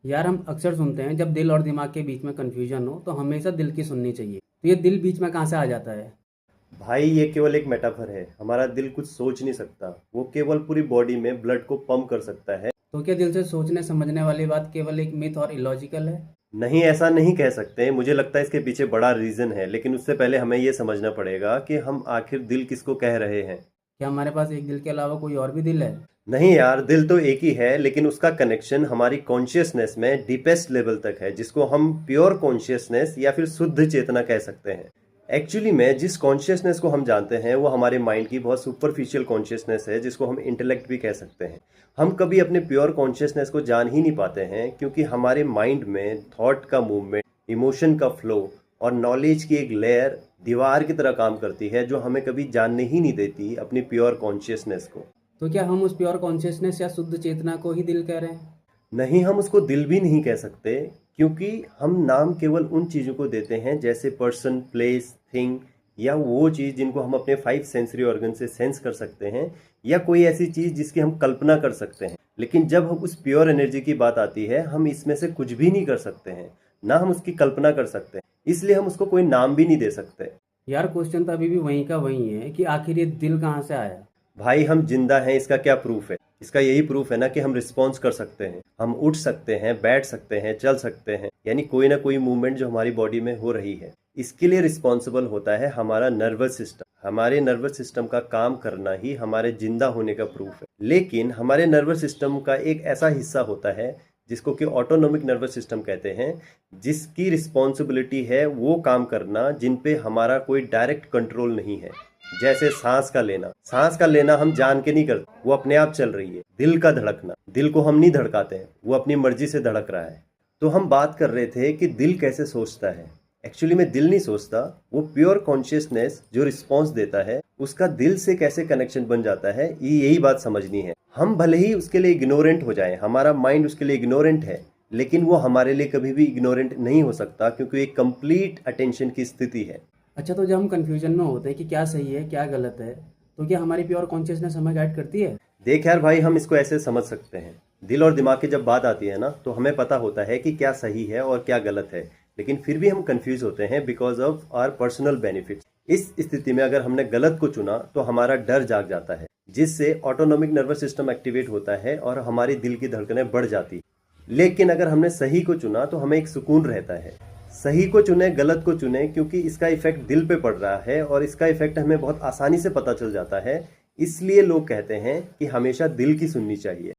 यार हम अक्सर सुनते हैं जब दिल और दिमाग के बीच में कन्फ्यूजन हो तो हमेशा दिल की सुननी चाहिए। तो ये दिल बीच में कहाँ से आ जाता है? भाई ये केवल एक मेटाफर है। हमारा दिल कुछ सोच नहीं सकता, वो केवल पूरी बॉडी में ब्लड को पंप कर सकता है। तो क्या दिल से सोचने समझने वाली बात केवल एक मिथ और इलॉजिकल है? नहीं, ऐसा नहीं कह सकते। मुझे लगता है इसके पीछे बड़ा रीजन है, लेकिन उससे पहले हमें ये समझना पड़ेगा कि हम आखिर दिल किसको कह रहे हैं। क्या हमारे पास एक दिल के अलावा कोई और भी दिल है? नहीं यार, दिल तो एक ही है, लेकिन उसका कनेक्शन हमारी कॉन्शियसनेस में डीपेस्ट लेवल तक है, जिसको हम प्योर कॉन्शियसनेस या फिर शुद्ध चेतना कह सकते हैं। एक्चुअली में जिस कॉन्शियसनेस को हम जानते हैं वो हमारे माइंड की बहुत सुपरफिशियल कॉन्शियसनेस है, जिसको हम इंटेलेक्ट भी कह सकते हैं। हम कभी अपने प्योर कॉन्शियसनेस को जान ही नहीं पाते हैं, क्योंकि हमारे माइंड में थॉट का मूवमेंट, इमोशन का फ्लो और नॉलेज की एक लेयर दीवार की तरह काम करती है, जो हमें कभी जानने ही नहीं देती अपनी प्योर कॉन्शियसनेस को। तो क्या हम उस प्योर कॉन्शियसनेस या शुद्ध चेतना को ही दिल कह रहे हैं? नहीं, हम उसको दिल भी नहीं कह सकते, क्योंकि हम नाम केवल उन चीज़ों को देते हैं जैसे पर्सन, प्लेस, थिंग, या वो चीज़ जिनको हम अपने 5 सेंसरी ऑर्गन से सेंस कर सकते हैं, या कोई ऐसी चीज़ जिसकी हम कल्पना कर सकते हैं। लेकिन जब हम उस प्योर एनर्जी की बात आती है, हम इसमें से कुछ भी नहीं कर सकते हैं, ना हम उसकी कल्पना कर सकते हैं। इसलिए हम उसको कोई नाम भी नहीं दे सकते। यार क्वेश्चन तो अभी भी वहीं का वहीं है कि आखिर ये दिल कहाँ से आया? भाई हम जिंदा हैं, इसका क्या प्रूफ है? इसका यही प्रूफ है ना कि हम रिस्पॉन्स कर सकते हैं, हम उठ सकते हैं, बैठ सकते हैं, चल सकते हैं, यानी कोई ना कोई मूवमेंट जो हमारी बॉडी में हो रही है। इसके लिए रिस्पॉन्सिबल होता है हमारा नर्वस सिस्टम। हमारे नर्वस सिस्टम का काम करना ही हमारे जिंदा होने का प्रूफ है। लेकिन हमारे नर्वस सिस्टम का एक ऐसा हिस्सा होता है जिसको कि ऑटोनोमिक नर्वस सिस्टम कहते हैं, जिसकी रिस्पॉन्सिबिलिटी है वो काम करना जिन पे हमारा कोई डायरेक्ट कंट्रोल नहीं है। जैसे सांस का लेना हम जान के नहीं करते, वो अपने आप चल रही है। दिल का धड़कना, दिल को हम नहीं धड़काते हैं, वो अपनी मर्जी से धड़क रहा है। तो हम बात कर रहे थे कि दिल कैसे सोचता है। एक्चुअली में दिल नहीं सोचता, वो प्योर कॉन्शियसनेस जो रिस्पॉन्स देता है उसका दिल से कैसे कनेक्शन बन जाता है, यही बात समझनी है। हम भले ही उसके लिए इग्नोरेंट हो जाए, हमारा माइंड उसके लिए इग्नोरेंट है, लेकिन वो हमारे लिए कभी भी इग्नोरेंट नहीं हो सकता, क्योंकि एक कंप्लीट अटेंशन की स्थिति है। अच्छा, तो जब हम कन्फ्यूजन में होते हैं कि क्या सही है क्या गलत है, तो क्या हमारी प्योर कॉन्शियसनेस हमें गाइड करती है? देख यार भाई, हम इसको ऐसे समझ सकते हैं। दिल और दिमाग की जब बात आती है ना, तो हमें पता होता है कि क्या सही है और क्या गलत है, लेकिन फिर भी हम कंफ्यूज होते हैं because of our personal benefits. इस स्थिति में अगर हमने गलत को चुना तो हमारा डर जाग जाता है, जिससे ऑटोनोमिक नर्वस सिस्टम एक्टिवेट होता है और हमारी दिल की धड़कनें बढ़ जाती। लेकिन अगर हमने सही को चुना तो हमें एक सुकून रहता है। सही को चुने, गलत को चुने, क्योंकि इसका इफेक्ट दिल पे पड़ रहा है और इसका इफेक्ट हमें बहुत आसानी से पता चल जाता है। इसलिए लोग कहते हैं कि हमेशा दिल की सुननी चाहिए।